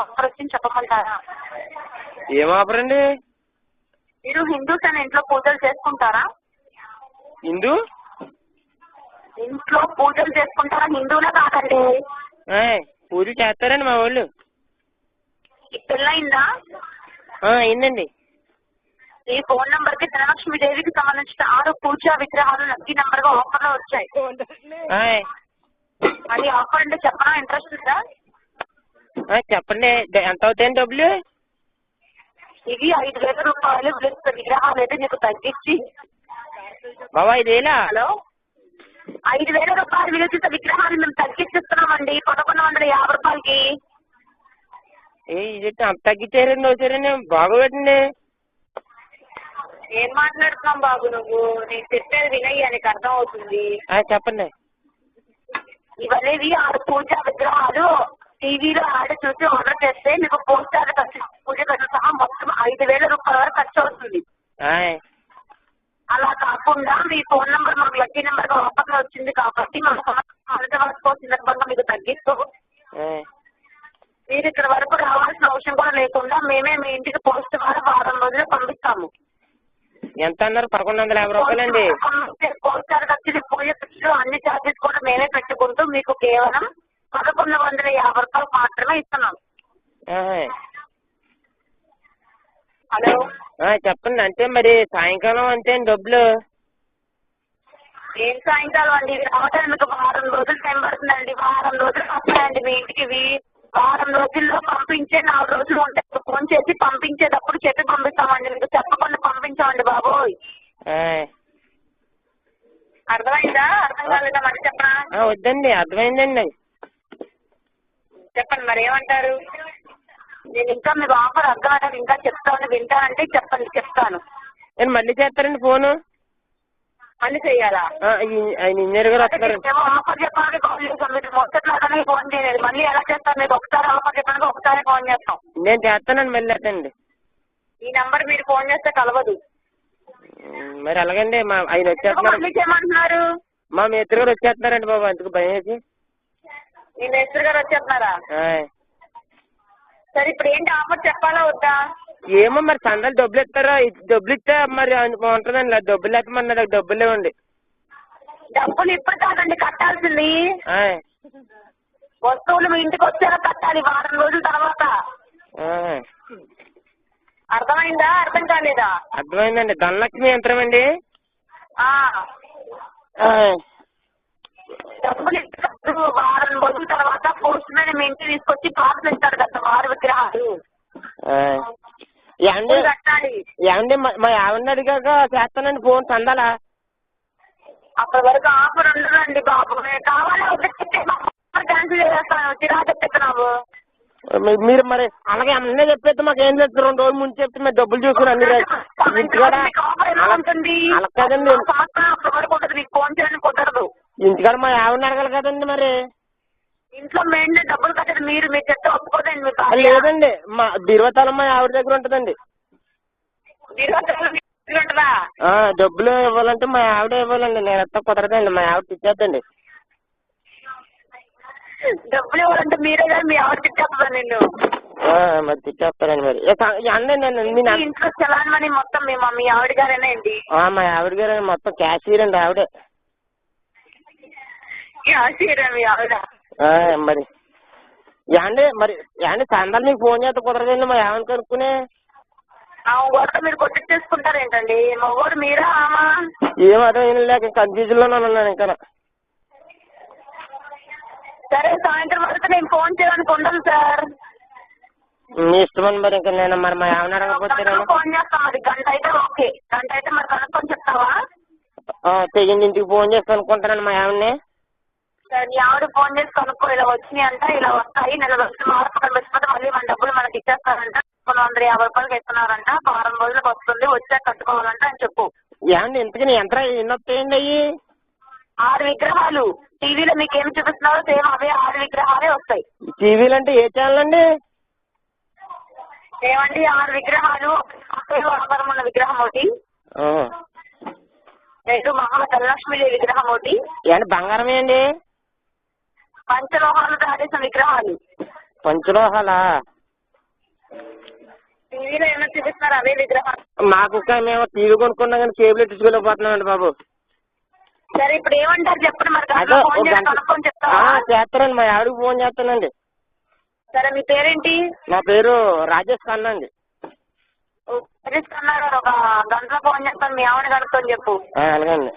Offer వచ్చింది చెప్పమంటారా? ఏం ఆఫర్ అండి? మీరు హిందూస్ అని ఇంట్లో పూజలు చేసుకుంటారా? హిందూ ఇంట్లో పూజలు చేసుకుంటారా? హిందువులే కాదండి. పూజ చేస్తారండి మా వాళ్ళు. పెళ్ళయిందా? అయిందండి. ఈ ఫోన్ నంబర్ కి ధనలక్ష్మీదేవికి సంబంధించిన 6 పూజా విగ్రహాలు లక్కీ నంబర్ గా ఆఫర్ లో వచ్చాయి. అది ఆఫర్ అంటే చెప్పనా? ఇంట్రెస్ట్ ఉందా? చెప్పండి. ఎంత అవుతాయండి డబ్బులు? ఇవి 5,000 రూపాయలు విగ్రహాలు అయితే మీకు తగ్గించి. బాబా 5,000? హలో, 5,000 రూపాయలు విలువ విగ్రహాలు మేము తగ్గించిస్తున్నామండి 1,150 రూపాయలకి. ఇది అంత తగ్గించారండి వచ్చారండి బాగోబెట్టండి. ఏం మాట్లాడుతున్నాం బాబు నువ్వు? నేను చెప్పేది వినయ్యా, నీకు అర్థం అవుతుంది. చెప్పండి. ఇవన్నీ 6 పూజా విగ్రహాలు టీవీలో ఆడ చూసి ఆర్డర్ చేస్తే మీకు పోస్టర్ ఖర్చు, పూజ ఖర్చు సహా మొత్తం 5,000 రూపాయల వరకు ఖర్చు అవుతుంది. అలా కాకుండా మీ ఫోన్ నంబర్ మాకు లక్కీ నెంబర్ గా ఆఫర్ లో వచ్చింది కాబట్టి మా సందర్భంగా మీకు తగ్గిస్తూ మీరు ఇక్కడ వరకు రావాల్సిన అవసరం కూడా లేకుండా మేమే మీ ఇంటికి పోస్ట్ ద్వారా వారం రోజులు పంపిస్తాము. ఎంత అన్నారు? 1,150 రూపాయలండి. పోస్టర్ ఖర్చులు, పూజ ఖర్చులు అన్ని ఛార్జెస్ కూడా మేమే పెట్టుకుంటూ మీకు కేవలం 1,150 రూపాయలు మాత్రమే ఇస్తున్నాం. హలో, చెప్పండి. అంటే మరి సాయంకాలం అంతే డబ్బులు? ఏం సాయంకాలం అండి? ఇది రావడానికి మీకు వారం రోజులు టైం పడుతుందండి. వారం రోజులు వస్తాయండి మీ ఇంటికి. వారం రోజుల్లో పంపించే 4 రోజులు ఉంటాయి. ఫోన్ చేసి పంపించేటప్పుడు చెప్పి పంపిస్తామండి. మీకు చెప్పకుండా పంపించామండి బాబోయ్. అర్థమైందా? అర్థం కాలేదా? మరి చెప్పనా? వద్దండి, అర్థమైందండి. చెప్పండి మరి ఏమంటారు? నేను ఇంకా మీకు ఆఫర్ అర్థమైనా ఇంకా చెప్తాను, వింటానంటే చెప్పండి, చెప్తాను. నేను మళ్ళీ చేస్తారండి ఫోను? మళ్ళీ చెయ్యాలా? ఆయన ఇంజనీర్ గారు వస్తున్నారు. ఆఫర్ చెప్పడానికి కాల్ చేస్తాం. మీరు మొదట్లాగానే ఫోన్ చేయలేదు. మళ్ళీ ఎలా చేస్తాను? మీకు ఒకసారి ఆఫర్ చెప్పడానికి ఒకసారి ఫోన్ చేస్తాం. నేను చేస్తానండి మళ్ళీ అట్టండి. ఈ నంబర్ మీరు ఫోన్ చేస్తే కలవదు. మరి అలాగండి. ఆయన వచ్చేస్తున్నారు. మళ్ళీ చేయమంటున్నారు? మా మిత్రులు గారు వచ్చేస్తున్నారండి బాబు, అందుకు భయం వేసి. మీ మిత్రులు గారు వచ్చేస్తున్నారా? సరే, ఇప్పుడు ఏంటి ఆఫర్ చెప్పాలా వద్దా? ఏమో మరి సందాలు డబ్బులు ఇస్తారా? డబ్బులు ఇస్తే మరి బాగుంటుందండి. డబ్బులు లేకమన్నాడు. డబ్బులు లేవండి. డబ్బులు ఇప్పుడు కాదండి కట్టాల్సింది. వస్తువులు మీ ఇంటికి వచ్చాక కట్టాలి వారం రోజుల తర్వాత. అర్థమైందా? అర్థం కాలేదా? అర్థమైందండి. ధనలక్ష్మి యంత్రం అండి. డబ్బులు ఇస్తారు వారం రోజుల తర్వాత. పోస్ట్ మీద మీ ఇంటికి తీసుకొచ్చి పార్సల్ ఇస్తారు కదా 6 విగ్రహాలు. కట్టాలి. ఏమండి మా ఆవిడని అడిగాక చేస్తానండి ఫోన్ సందాలా. అప్పటి వరకు ఆఫర్ ఉండదండి బాబు. కావాలా క్యాన్సిల్ చేస్తాను. చిరాకు చెప్తున్నావు. మీరు మరి అలాగే అన్నీ చెప్పేస్తే మాకు ఏం చేస్తారు? 2 రోజులు ముందు చెప్తే మేము డబ్బులు చూసుకుని అన్ని ఇంటికాడ అలా కదండి. ఫోన్ చేయడానికి కుదరదు. ఇంటికాడ మా ఆవిడని అడగాలి కదండి. మరి ఇంట్లో మెయిన్ డబ్బులు కట్టదు. మీరు చెప్తే ఒప్పుకోదండి. మీకు లేదండి. మా బీరువాతాళం మా ఆవిడ దగ్గర ఉంటుందండి. డబ్బులు ఇవ్వాలంటే మా ఆవిడ ఇవ్వాలండి. నేను ఎంత కుదరదండి. మా ఆవిడ తిట్టేద్దండి. డబ్బులు ఇవ్వాలంటే మీరే కానీ మీ ఆవిడ తిట్టేస్తా నిన్ను. మరి తిట్టేస్తారండి. మరి ఇంట్లో చలాన్ మొత్తం మీ ఆవిడ గారేనా అండి? మా ఆవిడ గారు మొత్తం క్యాషియర్ అండి ఆవిడే. క్యాషియర్ మీ ఆవిడ? మరి మరి సందాలు మీకు ఫోన్ చేస్తే కుదరదండి మా ఆవిడ కనుక్కునే. కూడా మీరు కొట్టించేసుకుంటారు ఏంటండి? మగవాడు మీరా ఆమా? ఏం అర్థం లేక కన్ఫ్యూజన్ లోనే ఉన్నాను ఇంకా. సరే, సాయంత్రం వరకు నేను ఫోన్ చేయడానికి ఉండను సార్. మీ ఇష్టమని మరి ఇంకా నేను మరి మా ఆవిడ అడగకపోతే ఫోన్ చేస్తాం. మరి గంట అయితే ఓకే. గంట అయితే మరి కనుక్కొని చెప్తావా? తెగింది ఇంటికి ఫోన్ చేసి కనుక్కుంటానండి మా ఆవిడని. సరే, నీ ఆవిడ ఫోన్ చేసి కనుక్కో. ఇలా వచ్చినాయి అంట, ఇలా వస్తాయి, నెల రోజులు మార్పులు వచ్చిపోతే మళ్ళీ మన డబ్బులు మనకి ఇచ్చేస్తారంట. 150 రూపాయలకి ఇస్తున్నారంట. వారం రోజులకు వస్తుంది, వచ్చాక కట్టుకోవాలంట అని చెప్పు. ఏమండి ఇంతకీ ఎంత ఎన్ని వస్తాయండి అయ్యి? 6 విగ్రహాలు. టీవీలో మీకు ఏమి చూపిస్తున్నారో సేమ్ అవే 6 విగ్రహాలే వస్తాయి. టీవీలు అంటే ఏ ఛానల్ అండి? ఏమండి 6 విగ్రహాలు. ఆభరణం ఉన్న విగ్రహం ఒకటి, ధనలక్ష్మీదేవి విగ్రహం ఒకటి. ఏమండి బంగారమే అండి? పంచలోహాలు దాడేసిన విగ్రహాలు. పంచలోహాలా? టీవీలో ఏమైనా చూపిస్తున్నారు అవే విగ్రహాలు? మాకు మేము టీవీ కొనుక్కున్నాం కానీ కేబుల్ ఎట్టించుకోలేకపోతున్నామండి బాబు. సరే ఇప్పుడు ఏమంటారు చెప్పండి మరి. అదే ఫోన్ ఒక చేసి గంట కనుక్కొని చెప్తావా? చేస్తానండి, మా ఆవిడకి ఫోన్ చేస్తానండి. సరే మీ పేరేంటి? నా పేరు రాజేష్ ఖన్నా అండి. కన్నారు ఒక గంటలో ఫోన్ చేస్తాను, మీ ఆవిడ కనుక్కొని చెప్పు. అలాగే అండి.